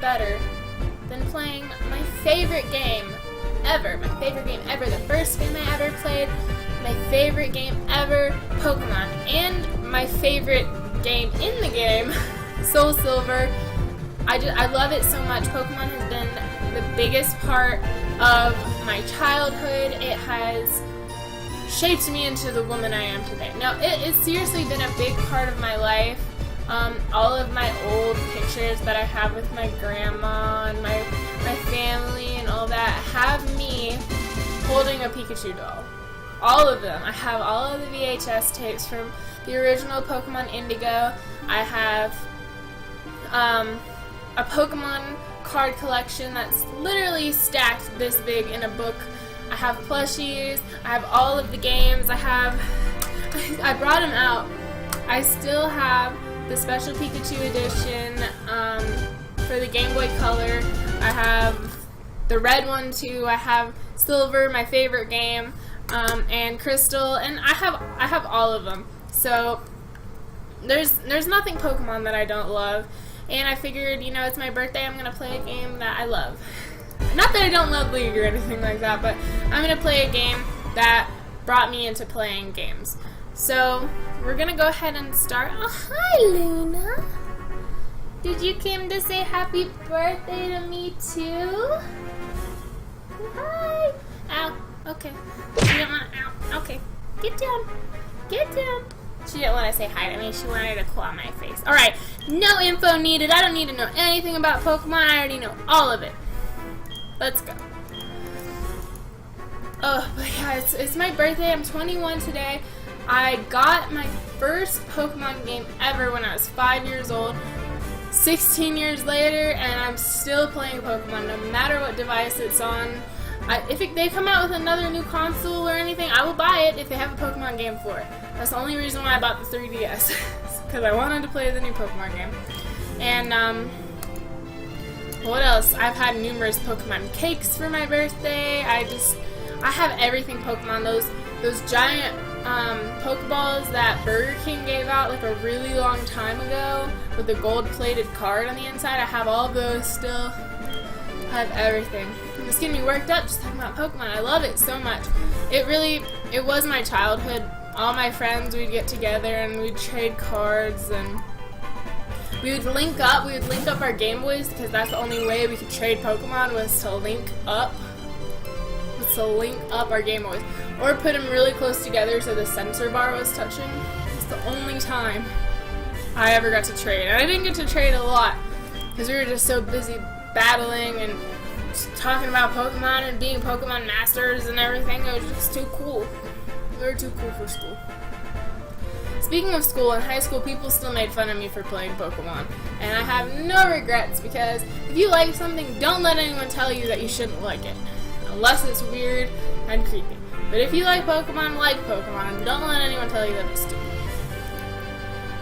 better than playing my favorite game ever. My favorite game ever. The first game I ever played. My favorite game ever, Pokemon. And my favorite game in the game, Soul Silver. I love it so much. Pokemon has been the biggest part of my childhood. It has shaped me into the woman I am today. Now, it's seriously been a big part of my life. All of my old pictures that I have with my grandma and my family and all that have me holding a Pikachu doll. All of them. I have all of the VHS tapes from the original Pokemon Indigo. I have a Pokemon card collection that's literally stacked this big in a book. I have plushies. I have all of the games. I brought them out. I still have the special Pikachu edition for the Game Boy Color. I have the red one too. I have Silver, my favorite game, and Crystal, and I have all of them. So there's nothing Pokemon that I don't love. And I figured, you know, it's my birthday, I'm gonna play a game that I love. Not that I don't love League or anything like that, but I'm gonna play a game that brought me into playing games. So we're gonna go ahead and start. Oh, hi, Luna. Did you come to say happy birthday to me too? Hi. Ow. Okay. She didn't want. Ow. Okay. Get down. Get down. She didn't want to say hi to me. She wanted to claw my face. All right. No info needed. I don't need to know anything about Pokemon. I already know all of it. Let's go. Oh, but yeah, it's my birthday. I'm 21 today. I got my first Pokemon game ever when I was 5 years old. 16 years later, and I'm still playing Pokemon no matter what device it's on. If they come out with another new console or anything, I will buy it if they have a Pokemon game for it. That's the only reason why I bought the 3DS. Because I wanted to play the new Pokemon game. And, what else? I've had numerous Pokemon cakes for my birthday. I have everything Pokemon. Those giant Pokeballs that Burger King gave out like a really long time ago with the gold-plated card on the inside. I have all of those still. I have everything. It's getting me worked up just talking about Pokemon. I love it so much. It was my childhood. All my friends, we'd get together and we'd trade cards, and we would link up. We would link up our Game Boys because that's the only way we could trade Pokemon was to link up. Our Game Boys. Or put them really close together so the sensor bar was touching. It's the only time I ever got to trade. And I didn't get to trade a lot because we were just so busy battling and just talking about Pokemon and being Pokemon masters and everything. It was just too cool. We were too cool for school. Speaking of school, in high school, people still made fun of me for playing Pokemon. And I have no regrets because if you like something, don't let anyone tell you that you shouldn't like it. Unless it's weird and creepy. But if you like Pokemon, don't let anyone tell you that it's stupid.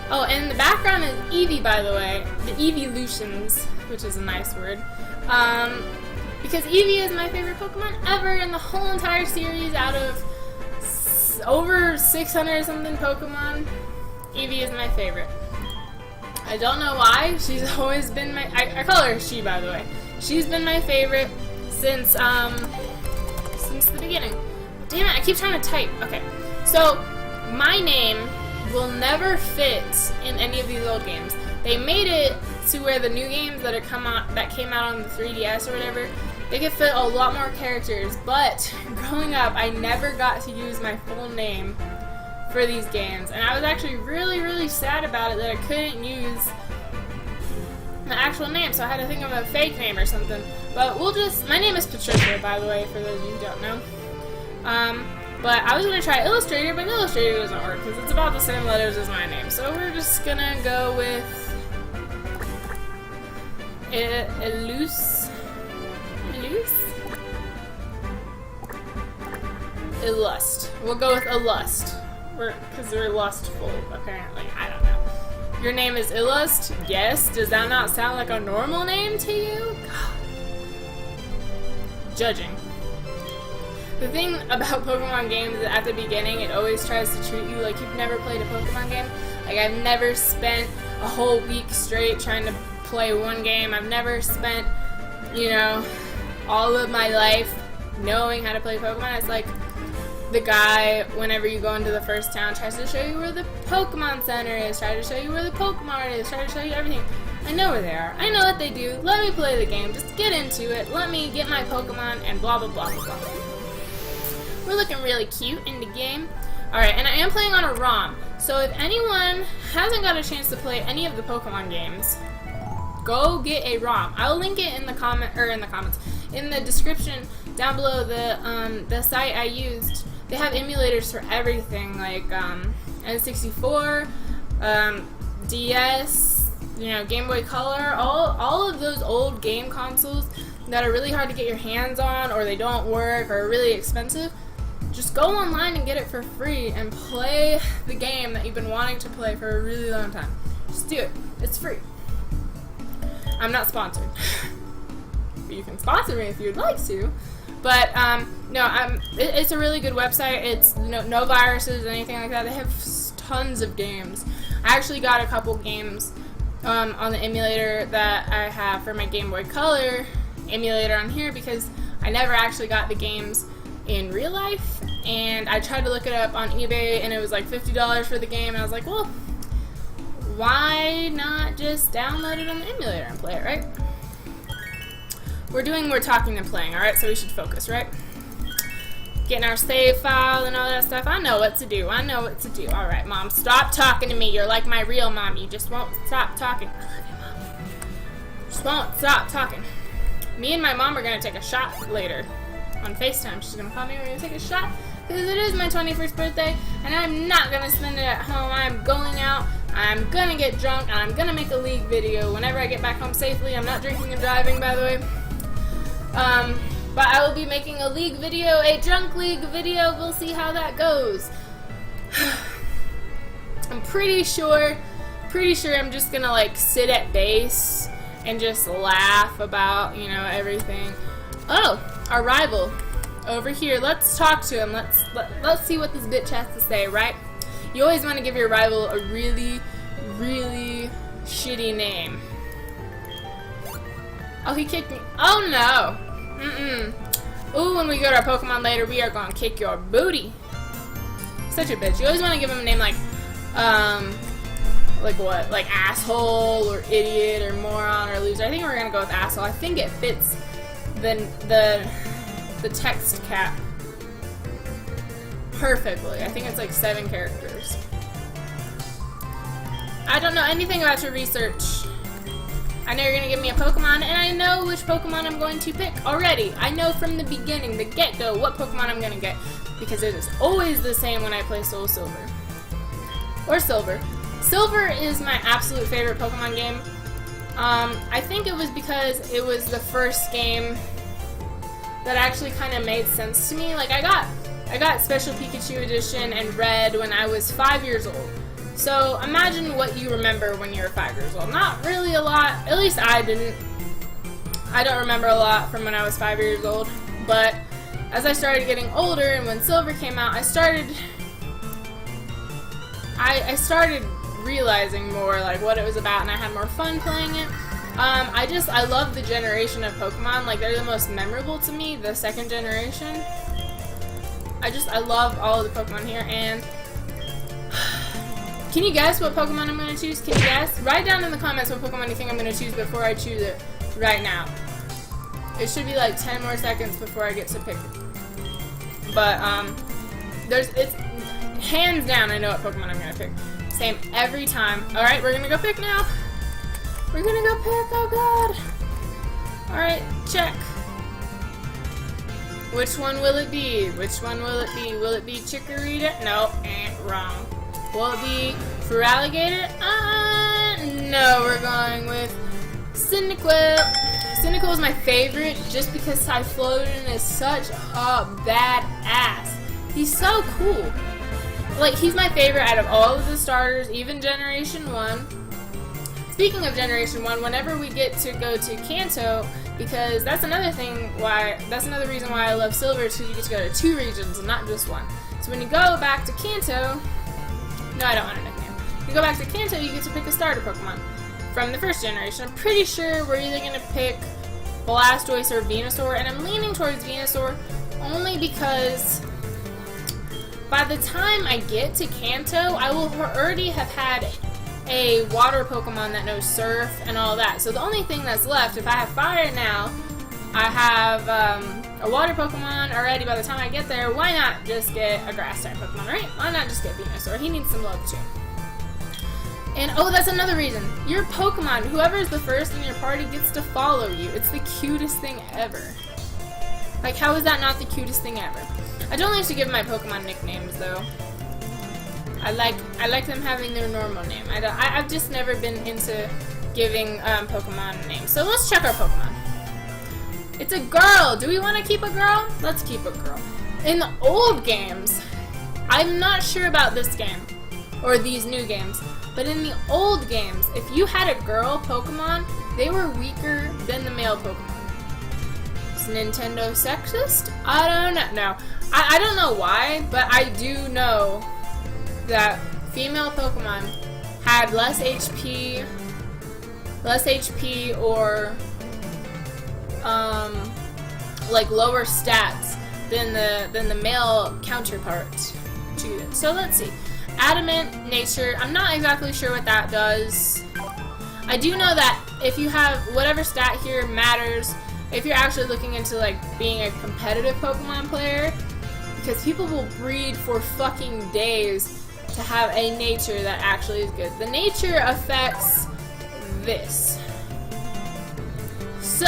Oh, and the background is Eevee, by the way. The Eeveelutions, which is a nice word. Because Eevee is my favorite Pokemon ever in the whole entire series out of over 600 something Pokemon. Eevee is my favorite. I don't know why. She's always been my... I call her she, by the way. She's been my favorite since the beginning. Damn it, I keep trying to type. Okay, so my name will never fit in any of these old games. They made it to where the new games that came out on the 3DS or whatever, they could fit a lot more characters, but growing up, I never got to use my full name for these games, and I was actually really, really sad about it that I couldn't use the actual name, so I had to think of a fake name or something. But my name is Patricia, by the way, for those of you who don't know. But I was going to try Illustrator, but Illustrator doesn't work because it's about the same letters as my name. So we're just going to go with Illust. We'll go with Illust. Because we're lustful, apparently. I don't know. Your name is Illust? Yes. Does that not sound like a normal name to you? God. Judging. The thing about Pokemon games is at the beginning, it always tries to treat you like you've never played a Pokemon game. Like, I've never spent a whole week straight trying to play one game. I've never spent, you know, all of my life knowing how to play Pokemon. It's like the guy, whenever you go into the first town, tries to show you where the Pokemon Center is, tries to show you where the Pokemon is, tries to show you everything. I know where they are. I know what they do. Let me play the game. Just get into it. Let me get my Pokemon and blah, blah, blah, blah, blah. We're looking really cute in the game. Alright, and I am playing on a ROM. So if anyone hasn't got a chance to play any of the Pokemon games, go get a ROM. I'll link it in the in the description down below. The site I used, they have emulators for everything, like N64, DS, you know, Game Boy Color, all of those old game consoles that are really hard to get your hands on, or they don't work, or are really expensive. Just go online and get it for free and play the game that you've been wanting to play for a really long time. Just do it. It's free. I'm not sponsored. But you can sponsor me if you'd like to. But, no, it's a really good website. It's no viruses or anything like that. They have tons of games. I actually got a couple games on the emulator that I have for my Game Boy Color emulator on here, because I never actually got the games in real life, and I tried to look it up on eBay, and it was like $50 for the game, and I was like, well, why not just download it on the emulator and play it, right? We're doing more talking than playing, alright, so we should focus, right? Getting our save file and all that stuff. I know what to do. I know what to do. Alright, Mom, stop talking to me. You're like my real mom. You just won't stop talking. I love you, Mom. Just won't stop talking. Me and my mom are going to take a shot later on FaceTime. She's going to call me. We're going to take a shot because it is my 21st birthday, and I'm not going to spend it at home. I'm going out. I'm going to get drunk, and I'm going to make a league video whenever I get back home safely. I'm not drinking and driving, by the way. But I will be making a league video, a drunk league video. We'll see how that goes. I'm pretty sure I'm just going to, like, sit at base and just laugh about, you know, everything. Oh, our rival over here. Let's talk to him. Let's see what this bitch has to say, right? You always want to give your rival a really, really shitty name. Oh, he kicked me. Oh, no. Ooh, when we go to our Pokemon later, we are going to kick your booty. Such a bitch. You always want to give him a name like what? Like asshole or idiot or moron or loser. I think we're gonna go with asshole. I think it fits the text cap perfectly. I think it's like 7 characters. I don't know anything about your research. I know you're gonna give me a Pokemon, and I know which Pokemon I'm going to pick already. I know from the beginning, the get-go, what Pokemon I'm gonna get, because it is always the same when I play Soul Silver. Or Silver. Silver is my absolute favorite Pokemon game. I think it was because it was the first game that actually kind of made sense to me. Like, I got Special Pikachu Edition and Red when I was 5 years old. So imagine what you remember when you were 5 years old. Not really a lot. At least I didn't. I don't remember a lot from when I was 5 years old. But as I started getting older, and when Silver came out, I started realizing more like what it was about, and I had more fun playing it. I love the generation of Pokemon. Like, they're the most memorable to me, the second generation. I love all of the Pokemon here, and can you guess what Pokemon I'm going to choose? Can you guess? Write down in the comments what Pokemon you think I'm going to choose before I choose it right now. It should be like 10 more seconds before I get to pick it. But, it's hands down, I know what Pokemon I'm going to pick. Same every time. Alright, we're going to go pick now. We're going to go pick, oh god. Alright, check. Which one will it be? Which one will it be? Will it be Chikorita? No, wrong. Will it be Feraligatr? No, we're going with Cyndaquil. Cyndaquil is my favorite just because Typhlosion is such a badass. He's so cool. Like, he's my favorite out of all of the starters, even Generation 1. Speaking of Generation 1, whenever we get to go to Kanto, because that's another reason why I love Silver, is because you get to go to 2 regions and not just 1. So when you go back to Kanto, no, I don't want a nickname. You go back to Kanto, you get to pick a starter Pokemon. from the first generation. I'm pretty sure we're either going to pick Blastoise or Venusaur, and I'm leaning towards Venusaur only because by the time I get to Kanto, I will already have had a water Pokemon that knows Surf and all that. So the only thing that's left, if I have Fire now, I have a water Pokemon already. By the time I get there, why not just get a grass type Pokemon, right? Why not just get Venusaur? He needs some love too. And oh, that's another reason. Your Pokemon, whoever's the first in your party, gets to follow you. It's the cutest thing ever. Like, how is that not the cutest thing ever? I don't like to give my Pokemon nicknames though. I like them having their normal name. I've just never been into giving Pokemon names. So let's check our Pokemon. It's a girl. Do we want to keep a girl? Let's keep a girl. In the old games, I'm not sure about this game or these new games, but in the old games, if you had a girl Pokemon, they were weaker than the male Pokemon. Is Nintendo sexist? I don't know. No. I don't know why, but I do know that female Pokemon had less HP or like lower stats than the male counterpart to it. So let's see. Adamant nature. I'm not exactly sure what that does. I do know that if you have whatever stat here matters if you're actually looking into like being a competitive Pokemon player, because people will breed for fucking days to have a nature that actually is good. The nature affects this. So,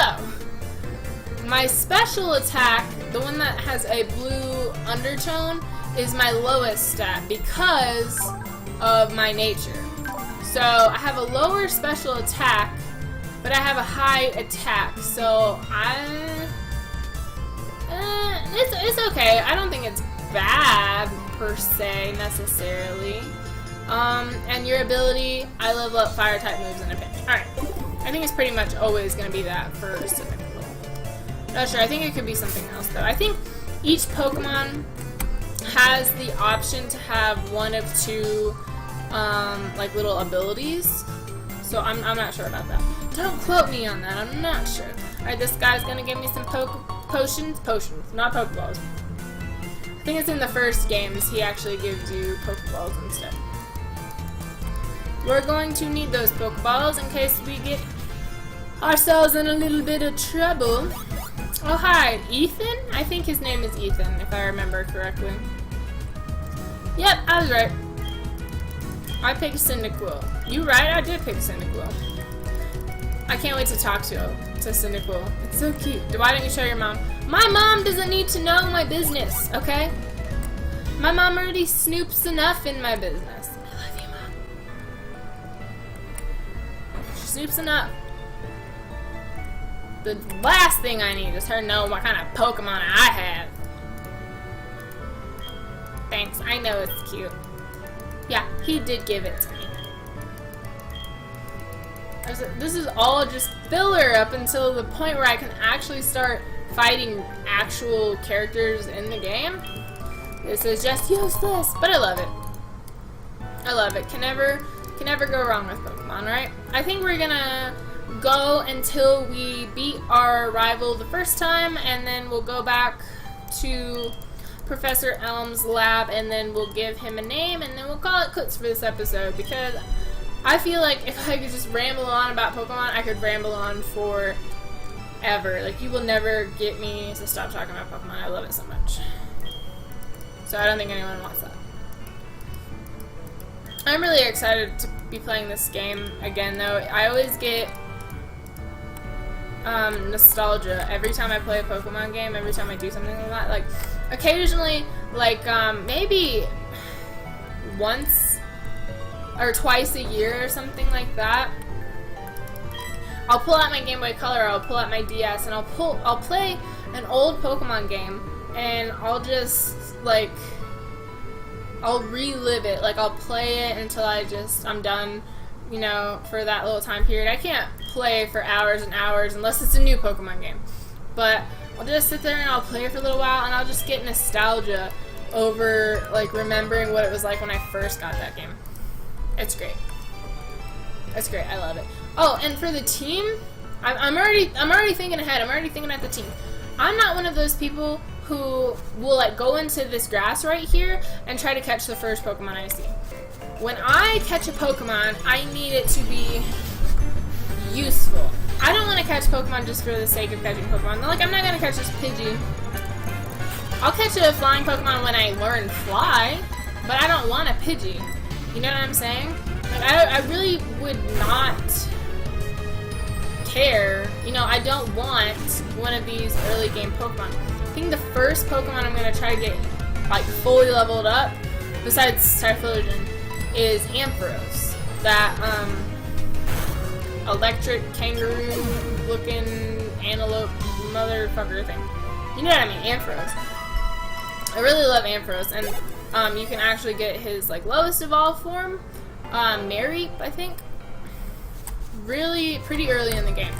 my special attack, the one that has a blue undertone, is my lowest stat because of my nature. So, I have a lower special attack, but I have a high attack, so it's okay. I don't think it's bad per se necessarily. And your ability, I level up fire type moves in a pinch. Alright, I think it's pretty much always going to be that for Cynical. Not sure, I think it could be something else though. I think each Pokemon has the option to have one of two like little abilities. So I'm not sure about that. Don't quote me on that, I'm not sure. Alright, this guy's gonna give me some potions, not Pokeballs. I think it's in the first games he actually gives you Pokeballs instead. We're going to need those Pokeballs in case we get ourselves in a little bit of trouble. Oh hi, Ethan? I think his name is Ethan, if I remember correctly. Yep, I was right. I picked Cyndaquil. You right? I did pick Cyndaquil. I can't wait to talk to Cyndaquil. It's so cute. Why don't you show your mom? My mom doesn't need to know my business, okay? My mom already snoops enough in my business. I love you, Mom. She snoops enough. The last thing I need is her to know what kind of Pokemon I have. Thanks, I know it's cute. Yeah, he did give it to me. This is all just filler up until the point where I can actually start fighting actual characters in the game. This is just useless, but I love it. I love it. Can never go wrong with Pokemon, right? I think we're gonna go until we beat our rival the first time, and then we'll go back to Professor Elm's lab, and then we'll give him a name, and then we'll call it quits for this episode, because I feel like if I could just ramble on about Pokemon, I could ramble on forever. Like, you will never get me to stop talking about Pokemon. I love it so much. So I don't think anyone wants that. I'm really excited to be playing this game again, though. I always get nostalgia every time I play a Pokemon game, every time I do something like that. Like, occasionally, like, maybe once or twice a year or something like that, I'll pull out my Game Boy Color, or I'll pull out my DS, and I'll play an old Pokemon game, and I'll just, like, I'll relive it. Like, I'll play it until I'm done, you know, for that little time period. I can't play for hours and hours unless it's a new Pokemon game. But I'll just sit there and I'll play for a little while, and I'll just get nostalgia over, like, remembering what it was like when I first got that game. It's great. It's great. I love it. Oh, and for the team, I'm already thinking ahead. I'm already thinking at the team. I'm not one of those people who will like go into this grass right here and try to catch the first Pokemon I see. When I catch a Pokemon, I need it to be useful. I don't want to catch Pokemon just for the sake of catching Pokemon. Like, I'm not going to catch this Pidgey. I'll catch a flying Pokemon when I learn Fly, but I don't want a Pidgey. You know what I'm saying? Like, I really would not care. You know, I don't want one of these early game Pokemon. I think the first Pokemon I'm going to try to get, like, fully leveled up, besides Typhlosion, is Ampharos. That, electric kangaroo looking antelope motherfucker thing. You know what I mean? Ampharos. I really love Ampharos, and you can actually get his like lowest evolved form, Mary, I think, really pretty early in the game.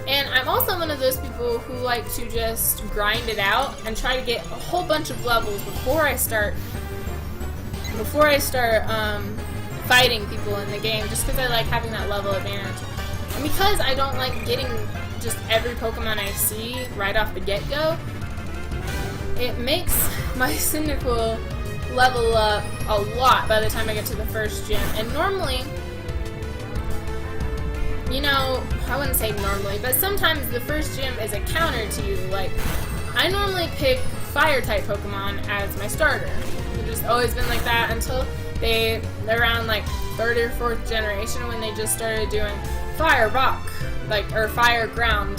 And I'm also one of those people who like to just grind it out and try to get a whole bunch of levels before I start fighting people in the game, just because I like having that level advantage. And because I don't like getting just every Pokemon I see right off the get-go, it makes my Cyndaquil level up a lot by the time I get to the first gym. And normally, you know, I wouldn't say normally, but sometimes the first gym is a counter to you. Like, I normally pick Fire-type Pokemon as my starter. It's just always been like that until they're around like 3rd or 4th generation when they just started doing Fire Rock, like, or Fire Ground,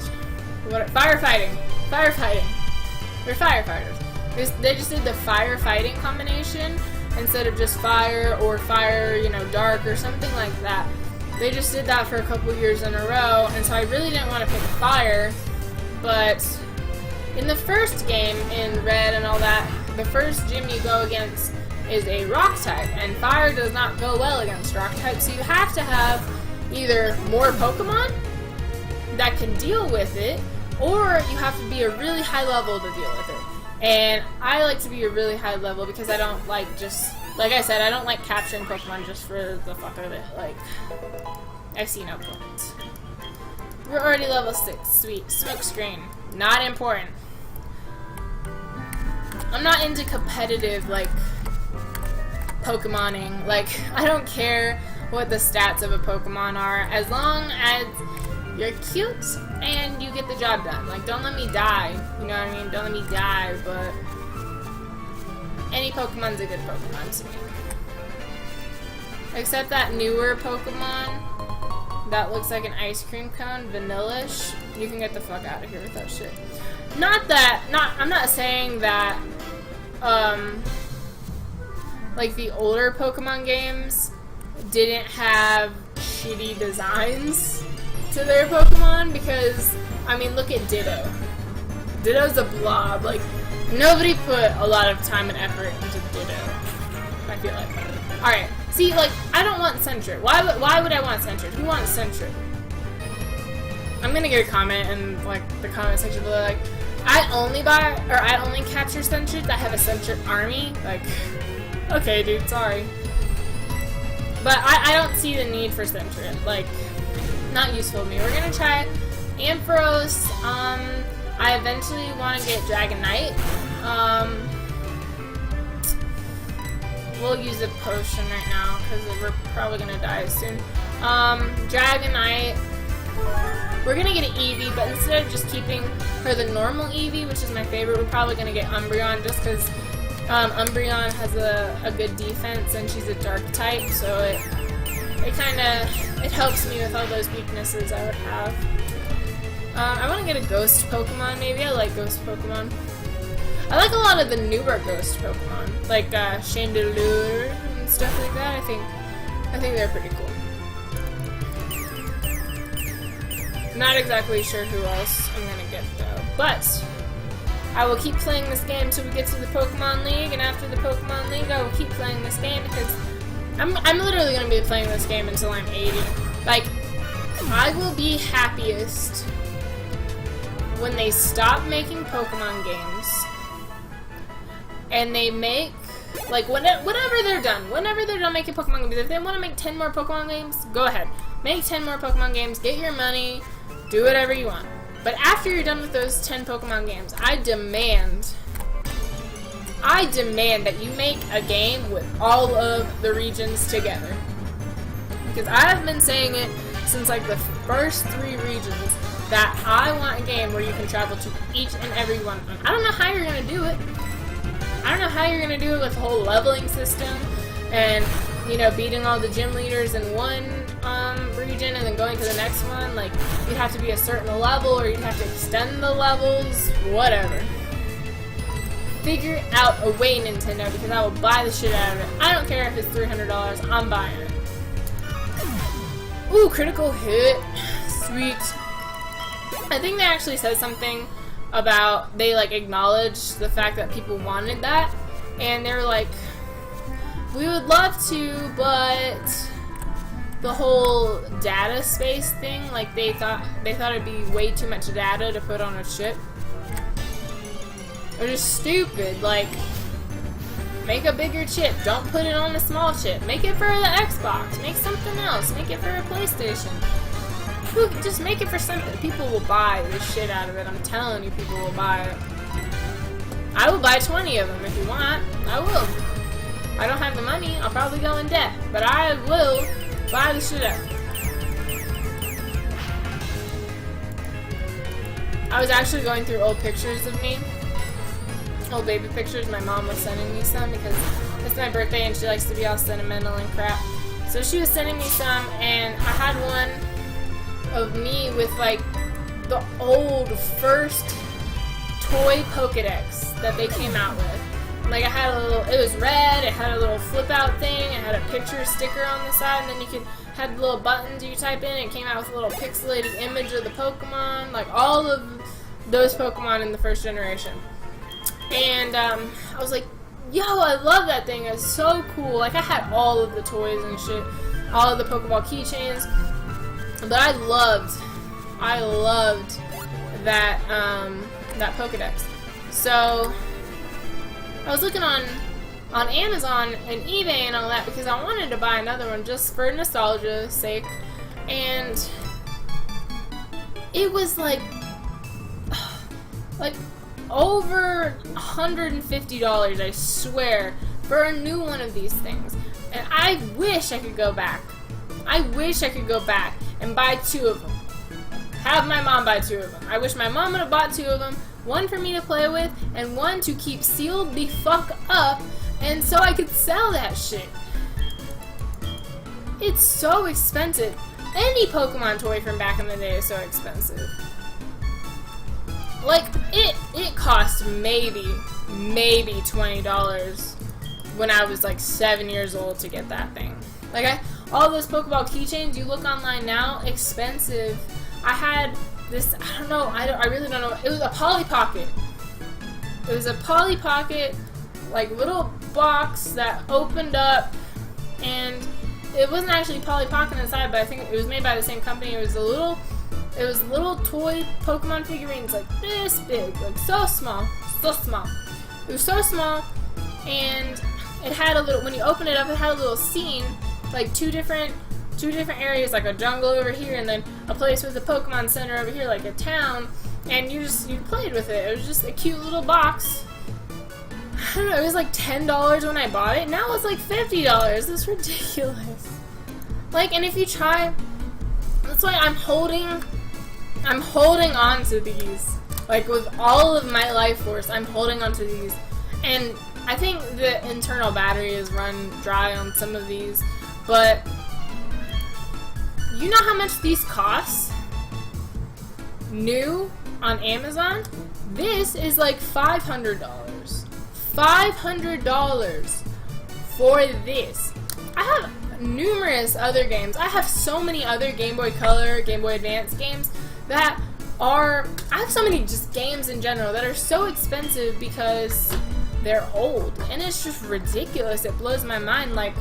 firefighting. They're firefighters. They just did the firefighting combination instead of just fire or fire, you know, dark or something like that. They just did that for a couple years in a row, and so I really didn't want to pick fire, but in the first game, in Red and all that, the first gym you go against is a rock type, and fire does not go well against rock type, so you have to have either more Pokemon that can deal with it, or you have to be a really high level to deal with it. And I like to be a really high level because I don't like just, like I said, I don't like capturing Pokemon just for the fuck of it. Like, I see no point. We're already level 6. Sweet. Smoke screen. Not important. I'm not into competitive, like, Pokemoning. Like, I don't care what the stats of a Pokemon are, as long as you're cute and you get the job done. Like, don't let me die, you know what I mean? Don't let me die, but any Pokemon's a good Pokemon to me. Except that newer Pokemon that looks like an ice cream cone, Vanillish. You can get the fuck out of here with that shit. I'm not saying that, like, the older Pokemon games didn't have shitty designs to their Pokemon, because, I mean, look at Ditto. Ditto's a blob. Like, nobody put a lot of time and effort into Ditto, I feel like. Alright, see, like, I don't want Sentret. Why would I want Sentret? Who wants Sentret? I'm gonna get a comment in, like, the comment section below, like, I only capture Sentrets. I have a Sentret army. Like, okay, dude, sorry. But I don't see the need for Sentret. Like, not useful to me. We're gonna try Ampharos. I eventually want to get Dragonite. We'll use a potion right now because we're probably gonna die soon. Dragonite. We're gonna get an Eevee, but instead of just keeping her the normal Eevee, which is my favorite, we're probably gonna get Umbreon just because Umbreon has a good defense and she's a dark type, so it helps me with all those weaknesses I would have. I want to get a ghost Pokemon, maybe. I like ghost Pokemon. I like a lot of the newer ghost Pokemon, like Chandelure and stuff like that. I think they're pretty cool. Not exactly sure who else I'm gonna get though, but I will keep playing this game until we get to the Pokemon League, and after the Pokemon League, I will keep playing this game because I'm literally gonna be playing this game until I'm 80. Like, I will be happiest when they stop making Pokemon games and they make, like, whenever they're done making Pokemon games. If they want to make 10 more Pokemon games, go ahead. make 10 more Pokemon games, get your money, do whatever you want. But after you're done with those 10 Pokemon games, I demand that you make a game with all of the regions together. Because I have been saying it since like the first 3 regions that I want a game where you can travel to each and every one of them. I don't know how you're going to do it. I don't know how you're going to do it with the whole leveling system and, you know, beating all the gym leaders in one region and then going to the next one. Like, you'd have to be a certain level or you'd have to extend the levels, whatever. Figure out a way, Nintendo, because I will buy the shit out of it. I don't care if it's $300, I'm buying it. Ooh, critical hit. Sweet. I think they actually said something about, they like acknowledged the fact that people wanted that, and they were like, we would love to, but the whole data space thing, like they thought it'd be way too much data to put on a chip. They're just stupid. Like, make a bigger chip. Don't put it on a small chip. Make it for the Xbox. Make something else. Make it for a PlayStation. Just make it for something. People will buy the shit out of it. I'm telling you, people will buy it. I will buy 20 of them if you want. I will. I don't have the money. I'll probably go in debt. But I will buy the shit out. I was actually going through old pictures of me. Old baby pictures. My mom was sending me some because it's my birthday and she likes to be all sentimental and crap. So she was sending me some, and I had one of me with like the old first toy Pokedex that they came out with. Like, I had a little, it was red, it had a little flip out thing, it had a picture sticker on the side, and then you could had little buttons you type in, and it came out with a little pixelated image of the Pokemon, like all of those Pokemon in the first generation. And I was like, yo, I love that thing. It's so cool. Like, I had all of the toys and shit, all of the Pokeball keychains. But I loved that that Pokedex. So I was looking on Amazon and eBay and all that because I wanted to buy another one just for nostalgia's sake. And it was like over $150, I swear, for a new one of these things. And I wish I could go back. I wish I could go back and buy 2 of them. Have my mom buy 2 of them. I wish my mom would have bought 2 of them. One for me to play with, and one to keep sealed the fuck up, and so I could sell that shit. It's so expensive. Any Pokemon toy from back in the day is so expensive. Like, it cost maybe $20 when I was like 7 years old to get that thing. Like, all those Pokeball keychains, you look online now, expensive. I had this, I don't know, I really don't know. It was a Polly Pocket. It was a Polly Pocket, like, little box that opened up, and it wasn't actually Polly Pocket inside, but I think it was made by the same company. It was little toy Pokemon figurines, like this big, like so small, so small. It was so small, and it had a little, when you open it up, it had a little scene, like two different areas, like a jungle over here, and then a place with a Pokemon Center over here, like a town, and you played with it. It was just a cute little box. I don't know, it was like $10 when I bought it. Now it's like $50. It's ridiculous. Like, and if you try, that's why I'm holding on to these. Like, with all of my life force, I'm holding on to these. And I think the internal battery is run dry on some of these, but you know how much these cost? New on Amazon? This is like $500. $500 for this. I have numerous other games. I have so many other Game Boy Color, Game Boy Advance games that are, I have so many just games in general that are so expensive because they're old, and it's just ridiculous. It blows my mind. Like,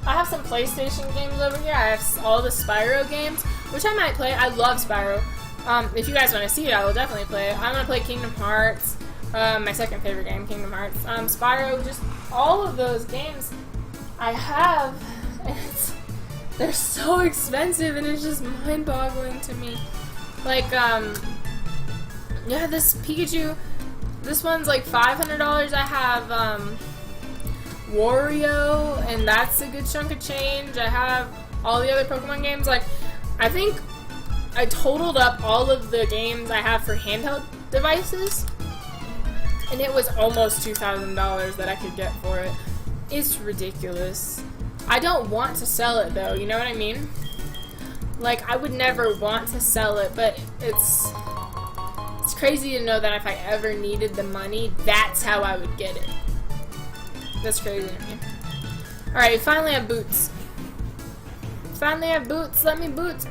I have some PlayStation games over here. I have all the Spyro games, which I might play. I love Spyro. If you guys want to see it, I will definitely play it. I'm going to play Kingdom Hearts, my second favorite game, Kingdom Hearts. Spyro, just all of those games I have. they're so expensive and it's just mind-boggling to me. Like, yeah, this Pikachu, this one's like $500. I have, Wario, and that's a good chunk of change. I have all the other Pokemon games. Like, I think I totaled up all of the games I have for handheld devices, and it was almost $2,000 that I could get for it. It's ridiculous. I don't want to sell it though, you know what I mean? Like, I would never want to sell it, but it's crazy to know that if I ever needed the money, that's how I would get it. That's crazy to me. Alright, finally have boots. Finally have boots. Let me boots.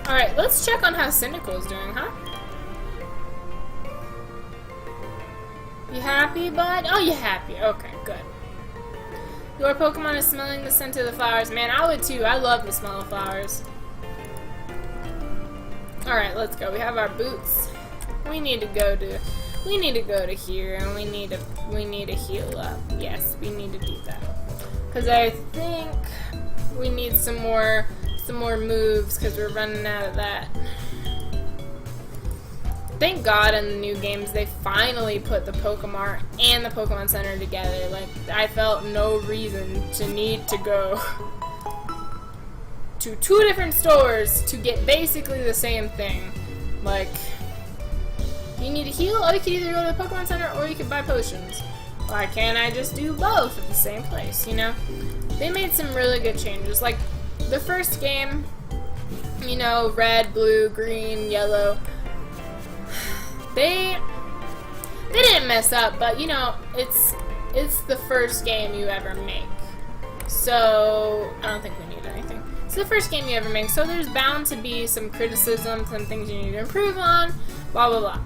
Alright, let's check on how Cynical's doing, huh? You happy, bud? Oh, you happy. Okay, good. Your Pokemon is smelling the scent of the flowers. Man, I would too. I love the smell of flowers. Alright, let's go. We have our boots. We need to go to here, and we need to heal up. Yes, we need to do that. Cause I think we need some more moves, cause we're running out of that. Thank God in the new games they finally put the Pokemon and the Pokemon Center together. Like, I felt no reason to need to go to 2 different stores to get basically the same thing. Like, you need to heal, or you can either go to the Pokemon Center or you can buy potions. Why can't I just do both at the same place, you know? They made some really good changes. Like, the first game, you know, red, blue, green, yellow, they didn't mess up, but you know, it's the first game you ever make. So, I don't think we need anything. It's the first game you ever make, so there's bound to be some criticism, some things you need to improve on, blah blah blah.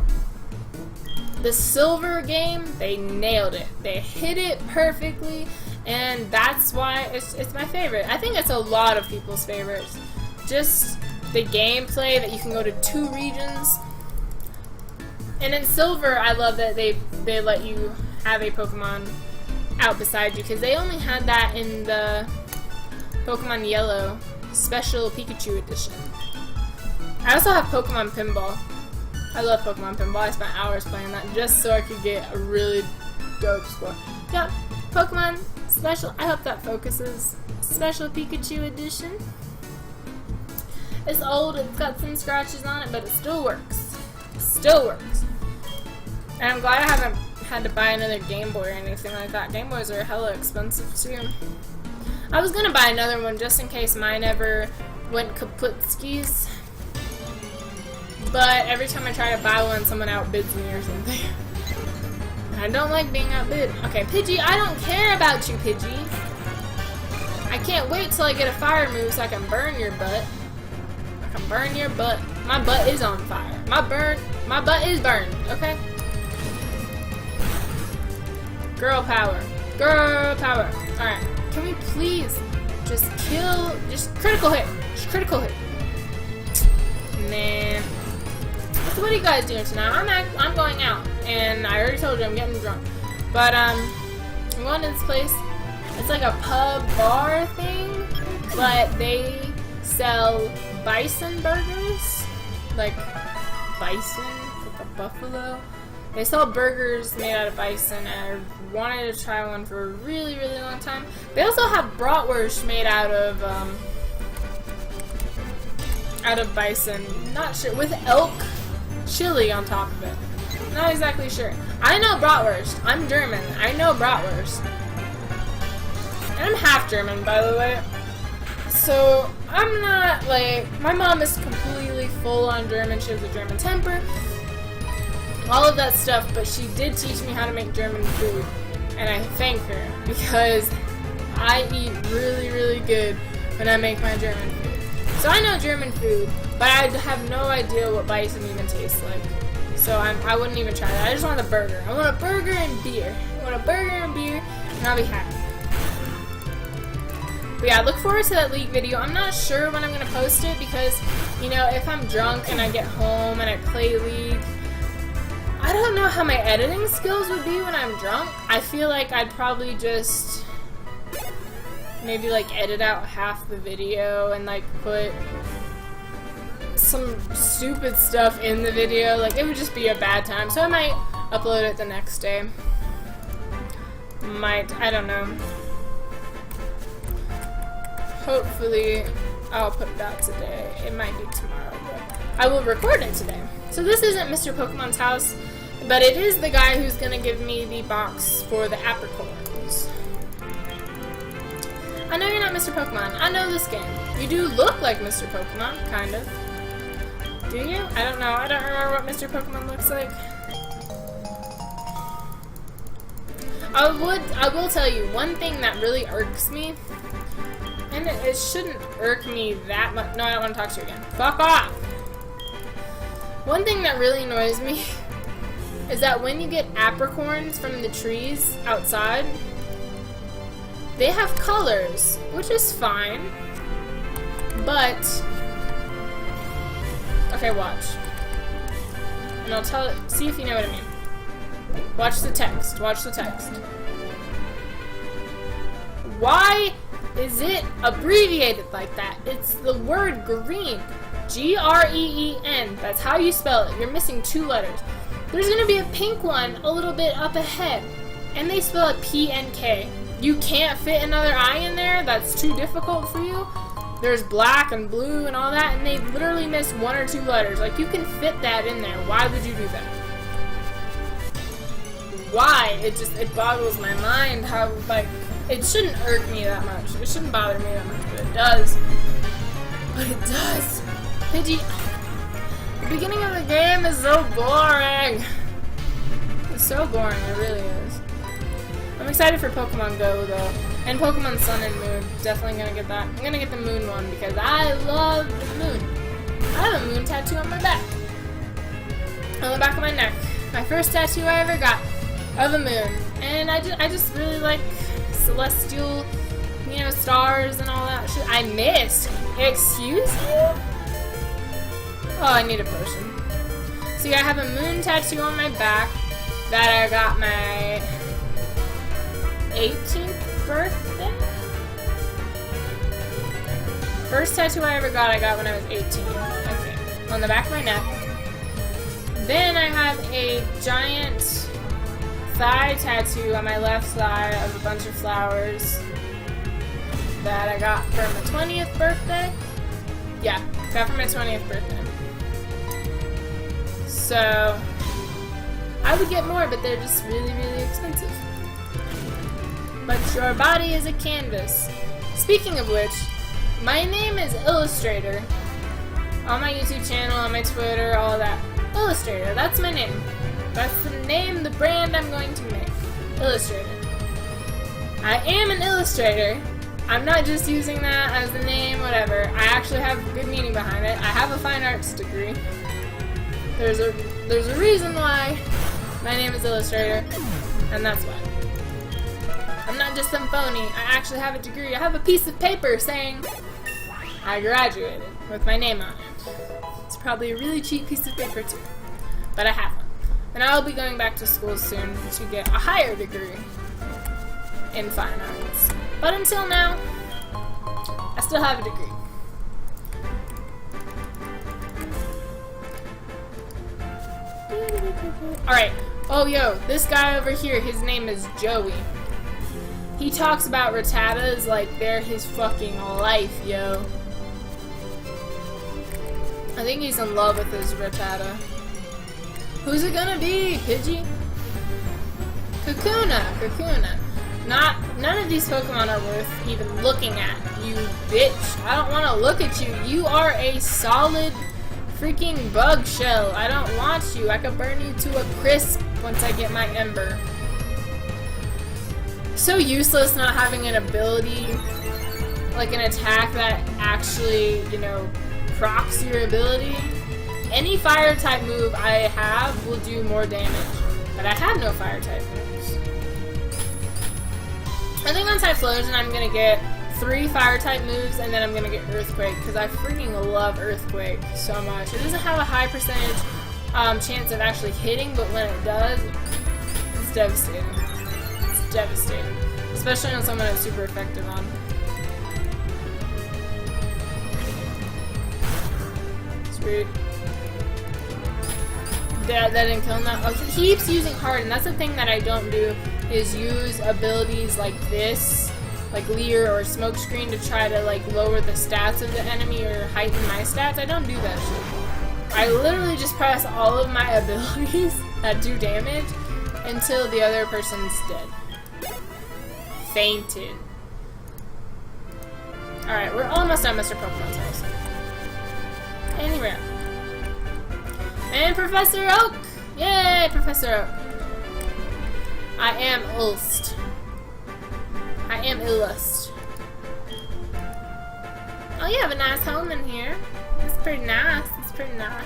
The Silver game, they nailed it. They hit it perfectly, and that's why it's my favorite. I think it's a lot of people's favorites. Just the gameplay that you can go to 2 regions. And in Silver, I love that they let you have a Pokemon out beside you, because they only had that in the Pokemon Yellow Special Pikachu Edition. I also have Pokemon Pinball. I love Pokemon Pinball. I spent hours playing that just so I could get a really dope score. Yep, Pokemon Special. I hope that focuses. Special Pikachu Edition. It's old. It's got some scratches on it, but it still works. It still works. And I'm glad I haven't had to buy another Game Boy or anything like that. Game Boys are hella expensive too. I was gonna buy another one just in case mine ever went kaputskis. But every time I try to buy one, someone outbids me or something. I don't like being outbid. Okay, Pidgey, I don't care about you, Pidgey. I can't wait till I get a fire move so I can burn your butt. I can burn your butt. My butt is on fire. My butt is burned, okay? Girl power. Girl power. Alright, can we please just critical hit. Just critical hit. Man. So what are you guys doing tonight? I'm going out, and I already told you I'm getting drunk. But I'm going to this place. It's like a pub bar thing, but they sell bison burgers, like bison, like a buffalo. They sell burgers made out of bison, and I wanted to try one for a really, really long time. They also have bratwurst made out of bison. Not sure, with elk chili on top of it. Not exactly sure. I know bratwurst. I'm German. I know bratwurst. And I'm half German, by the way. So, I'm not, like, my mom is completely full on German. She has a German temper. All of that stuff, but she did teach me how to make German food. And I thank her, because I eat really, really good when I make my German food. So I know German food, but I have no idea what bison even tastes like. So I wouldn't even try that. I just want a burger. I want a burger and beer. I want a burger and beer, and I'll be happy. But yeah, look forward to that League video. I'm not sure when I'm going to post it, because, you know, if I'm drunk and I get home and I play League, I don't know how my editing skills would be when I'm drunk. I feel like I'd probably just maybe like edit out half the video and like put some stupid stuff in the video. Like, it would just be a bad time. So I might upload it the next day. I don't know. Hopefully I'll put it out today. It might be tomorrow, but I will record it today. So this isn't Mr. Pokemon's house, but it is the guy who's gonna give me the box for the apricorns. I know you're not Mr. Pokemon. I know this game. You do look like Mr. Pokemon, kind of. Do you? I don't know. I don't remember what Mr. Pokemon looks like. I will tell you one thing that really irks me, and it shouldn't irk me that much. No, I don't want to talk to you again. Fuck off! One thing that really annoys me is that when you get apricorns from the trees outside, they have colors, which is fine, but okay, watch. And I'll see if you know what I mean. Watch the text. Watch the text. Why is it abbreviated like that? It's the word green. Green. That's how you spell it. You're missing 2 letters. There's gonna be a pink one a little bit up ahead, and they spell it PNK. You can't fit another I in there? That's too difficult for you? There's black and blue and all that, and they literally miss 1 or 2 letters. Like, you can fit that in there. Why would you do that? Why? It boggles my mind how, like, it shouldn't irk me that much. It shouldn't bother me that much, but it does. But it does. Pidgey, the beginning of the game is so boring. It's so boring, it really is. I'm excited for Pokemon Go, though. And Pokemon Sun and Moon. Definitely gonna get that. I'm gonna get the Moon one because I love the moon. I have a moon tattoo on my back. On the back of my neck. My first tattoo I ever got of a moon. And I just really like celestial, you know, stars and all that shit. I missed. Excuse you? Oh, I need a potion. So yeah, I have a moon tattoo on my back that I got my 18th birthday? First tattoo I ever got, I got when I was 18, I think. On the back of my neck. Then I have a giant thigh tattoo on my left thigh of a bunch of flowers that I got for my 20th birthday. Yeah, got for my 20th birthday. So, I would get more, but they're just really, really expensive. But your body is a canvas. Speaking of which, my name is Illustrator. On my YouTube channel, on my Twitter, all that. Illustrator, that's my name. That's the name, the brand I'm going to make. Illustrator. I am an illustrator. I'm not just using that as the name, whatever. I actually have good meaning behind it. I have a fine arts degree. There's a reason why my name is Illustrator, and that's why. I'm not just some phony. I actually have a degree. I have a piece of paper saying I graduated with my name on it. It's probably a really cheap piece of paper too, but I have one. And I'll be going back to school soon to get a higher degree in fine arts. But until now, I still have a degree. Alright. Oh, yo, this guy over here, his name is Joey. He talks about Rattatas like they're his fucking life, yo. I think he's in love with his Rattata. Who's it gonna be, Pidgey? Kakuna. None of these Pokemon are worth even looking at, you bitch. I don't want to look at you. You are a solid freaking bug shell. I don't want you. I could burn you to a crisp once I get my Ember. So useless not having an ability, like an attack that actually, you know, procs your ability. Any fire type move I have will do more damage, but I have no fire type moves. I think on Typhlosion I'm gonna get 3 fire type moves and then I'm gonna get Earthquake because I freaking love Earthquake so much. It doesn't have a high percentage chance of actually hitting, but when it does, it's devastating. It's devastating, especially on someone it's super effective on. Rude. That didn't kill him. Oh, he keeps using Harden. That's the thing that I don't do, is use abilities like this, like Leer or Smokescreen, to try to like lower the stats of the enemy or heighten my stats. I don't do that shit. I literally just press all of my abilities that do damage until the other person's dead. Fainted. Alright, we're almost done Mr. Pokemon's house. Anyway. And Professor Oak! Yay, Professor Oak. I am Ulst. I am Illust. Oh, you have a nice home in here. It's pretty nice. It's pretty nice.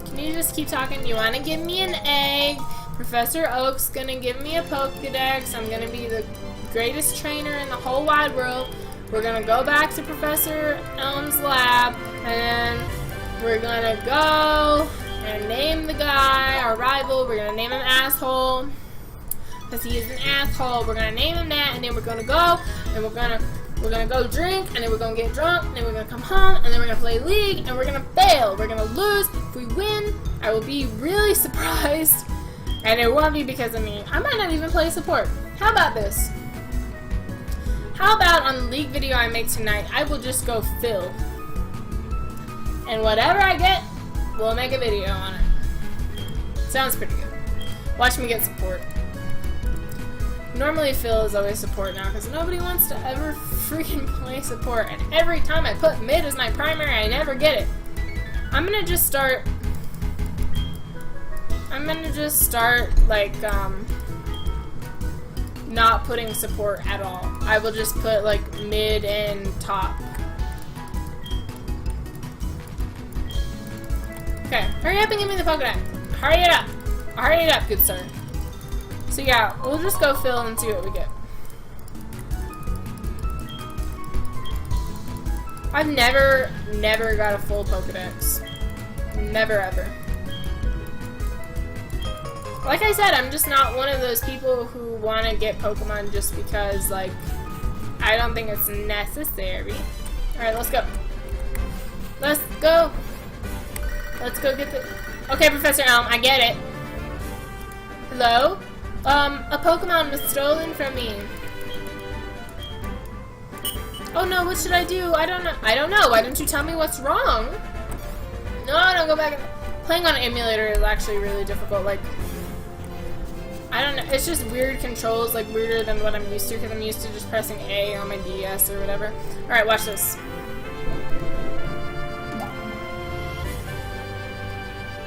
Can you just keep talking? You want to give me an egg? Professor Oak's gonna give me a Pokedex. I'm gonna be the greatest trainer in the whole wide world. We're gonna go back to Professor Elm's lab, and then we're gonna go and name the guy, our rival. We're gonna name him Asshole, because he is an asshole. We're gonna name him that, and then we're gonna go, and we're gonna go drink, and then we're gonna get drunk, and then we're gonna come home, and then we're gonna play League, and we're gonna fail. We're gonna lose. If we win, I will be really surprised, and it won't be because of me. I might not even play support. How about this? How about on the League video I make tonight, I will just go Phil. And whatever I get, we'll make a video on it. Sounds pretty good. Watch me get support. Normally Phil is always support now, because nobody wants to ever freaking play support. And every time I put mid as my primary, I never get it. I'm gonna just start, like, not putting support at all. I will just put, like, mid and top. Okay, hurry up and give me the Pokedex. Hurry it up. Hurry it up, good sir. So yeah, we'll just go Phil and see what we get. I've never got a full Pokedex. Never ever. Like I said, I'm just not one of those people who want to get Pokemon just because, like, I don't think it's necessary. Alright, let's go. Let's go. Let's go get the... Okay, Professor Elm, I get it. Hello? A Pokemon was stolen from me. Oh no, what should I do? I don't know. Why don't you tell me what's wrong? No, don't go back. Playing on an emulator is actually really difficult. Like, I don't know. It's just weird controls, like weirder than what I'm used to, because I'm used to just pressing A on my DS or whatever. Alright, watch this.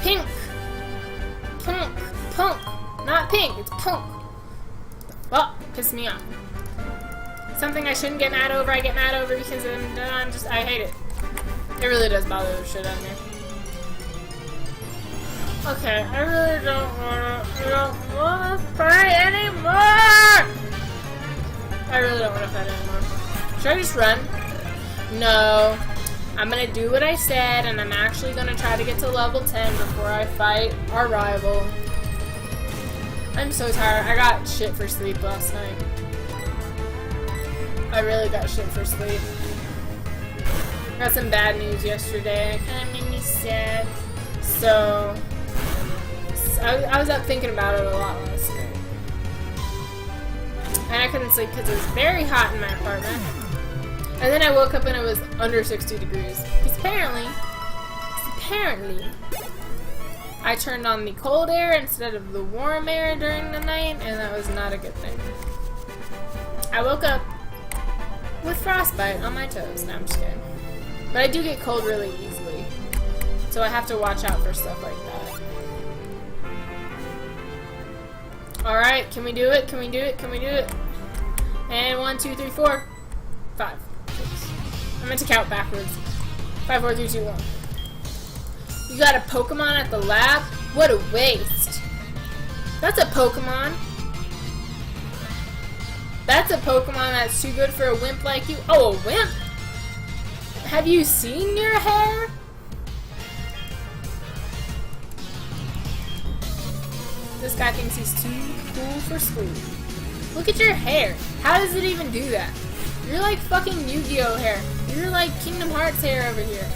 Pink! Punk! Punk! Not pink, it's punk! Well, pissed me off. Something I shouldn't get mad over, I get mad over because I hate it. It really does bother the shit out of me. Okay, I really don't wanna fight anymore! I really don't wanna fight anymore. Should I just run? No. I'm gonna do what I said, and I'm actually gonna try to get to level 10 before I fight our rival. I'm so tired. I got shit for sleep last night. I really got shit for sleep. Got some bad news yesterday. It kind of made me sad. So, I was up thinking about it a lot last night. And I couldn't sleep because it was very hot in my apartment. And then I woke up and it was under 60 degrees. Because apparently, I turned on the cold air instead of the warm air during the night, and that was not a good thing. I woke up with frostbite on my toes. No, I'm just kidding. But I do get cold really easily. So I have to watch out for stuff like that. Alright, can we do it? Can we do it? Can we do it? And 1, 2, 3, 4, 5, 6. I meant to count backwards. 5, 4, 3, 2, 1. You got a Pokemon at the lab? What a waste. That's a Pokemon. That's a Pokemon that's too good for a wimp like you. Oh, a wimp? Have you seen your hair? This guy thinks he's too cool for school. Look at your hair. How does it even do that? You're like fucking Yu-Gi-Oh hair. You're like Kingdom Hearts hair over here.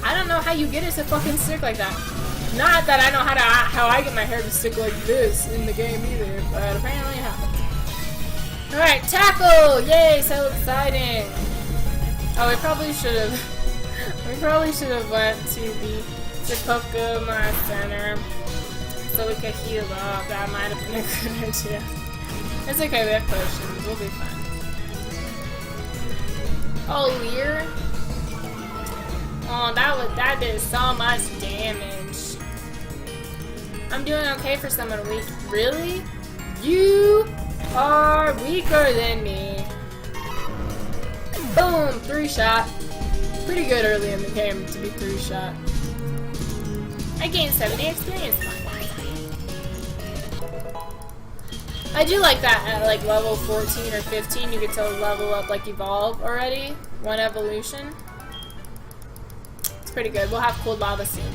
I don't know how you get it to fucking stick like that. Not that I know how I get my hair to stick like this in the game either, but apparently it happens. Alright, tackle! Yay, so exciting! Oh, we probably should have went to the Pokemon Center so we could heal up. That might have been a good idea. It's okay, we have potions. We'll be fine. Oh, Lear? Oh, that did so much damage. I'm doing okay for someone weak. Really? You are weaker than me. Boom! 3-shot. Pretty good early in the game to be 3-shot. I gained 70 experience points. I do like that at like level 14 or 15 you get to level up, like evolve already. One evolution. It's pretty good. We'll have cool lava soon.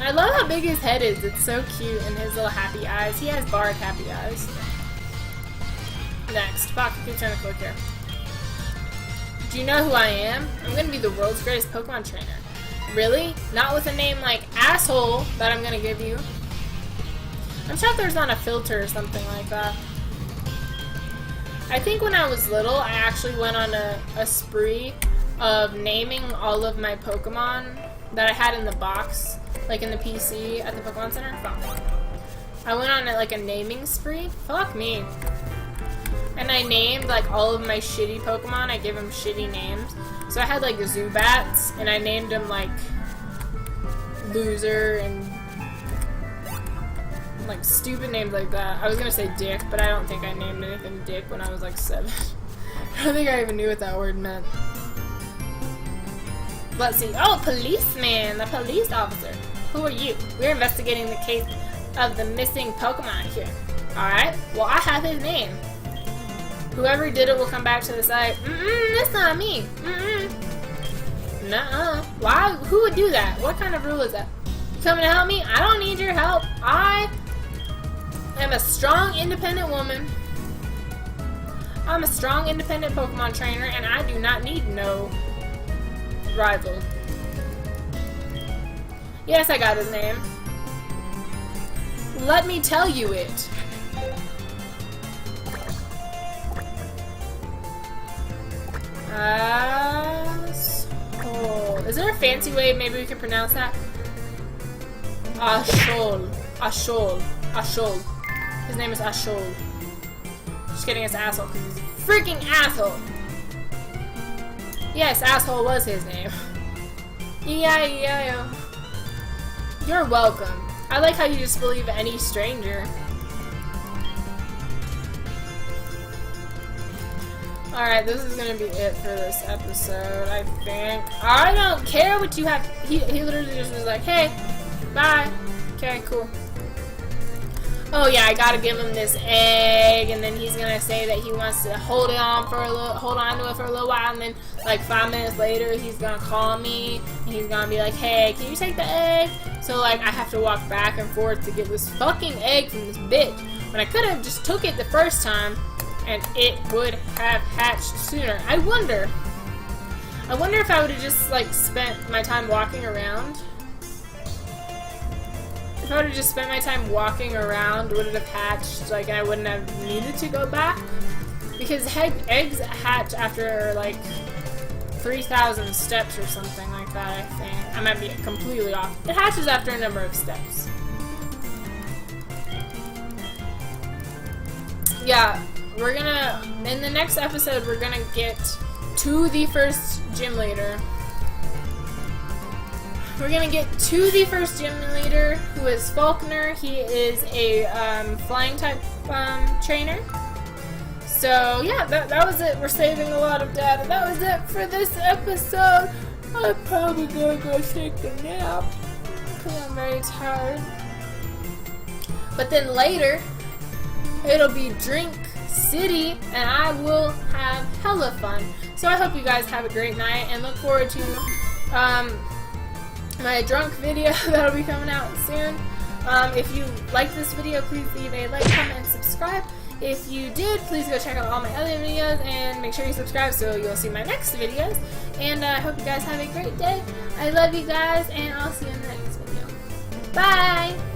I love how big his head is. It's so cute, and his little happy eyes. He has barred happy eyes. Next. Fuck, keep trying to click here. Do you know who I am? I'm gonna be the world's greatest Pokemon trainer. Really? Not with a name like Asshole that I'm gonna give you. I'm sure there's not a filter or something like that. I think when I was little, I actually went on a spree of naming all of my Pokemon that I had in the box, like in the PC at the Pokemon Center. Fuck. I went on like a naming spree. Fuck me. And I named like all of my shitty Pokemon. I gave them shitty names. So I had like Zubats, and I named them like Loser and like stupid names like that. I was gonna say Dick, but I don't think I named anything Dick when I was like 7. I don't think I even knew what that word meant. Let's see. Oh, policeman, the police officer. Who are you? We're investigating the case of the missing Pokemon here. Alright, well I have his name. Whoever did it will come back to the site. That's not me. Nuh-uh. Why? Who would do that? What kind of rule is that? You coming to help me? I don't need your help. I am a strong, independent woman. I'm a strong, independent Pokemon trainer, and I do not need no rival. Yes, I got his name. Let me tell you it. Asshole. Is there a fancy way maybe we can pronounce that? Ashol. Ashol. Ashol. His name is Ashol. Just kidding, it's asshole because he's a freaking asshole. Yes, asshole was his name. E-I-E-I-O. You're welcome. I like how you just believe any stranger. Alright, this is gonna be it for this episode, I think. I don't care what you have. He literally just was like, hey, bye. Okay, cool. Oh yeah, I gotta give him this egg, and then he's gonna say that he wants to hold on to it for a little while, and then like 5 minutes later, he's gonna call me, and he's gonna be like, hey, can you take the egg? So like, I have to walk back and forth to get this fucking egg from this bitch, when I could have just took it the first time, and it would have hatched sooner. I wonder if I would have just like spent my time walking around. If I would have just spent my time walking around, would it have hatched, like, and I wouldn't have needed to go back? Because eggs hatch after, like, 3,000 steps or something like that, I think. I might be completely off. It hatches after a number of steps. Yeah, we're gonna, in the next episode, we're gonna get to the first gym leader. We're gonna get to the first gym leader, who is Faulkner. He is a flying type trainer. So yeah, that was it. We're saving a lot of data. That was it for this episode. I'm probably gonna go take a nap because I'm very tired. But then later, it'll be Drink City, and I will have hella fun. So I hope you guys have a great night, and look forward to my drunk video that'll be coming out soon. If you like this video, please leave a like, comment, and subscribe. If you did, please go check out all my other videos and make sure you subscribe so you'll see my next videos. And I hope you guys have a great day. I love you guys, and I'll see you in the next video. Bye!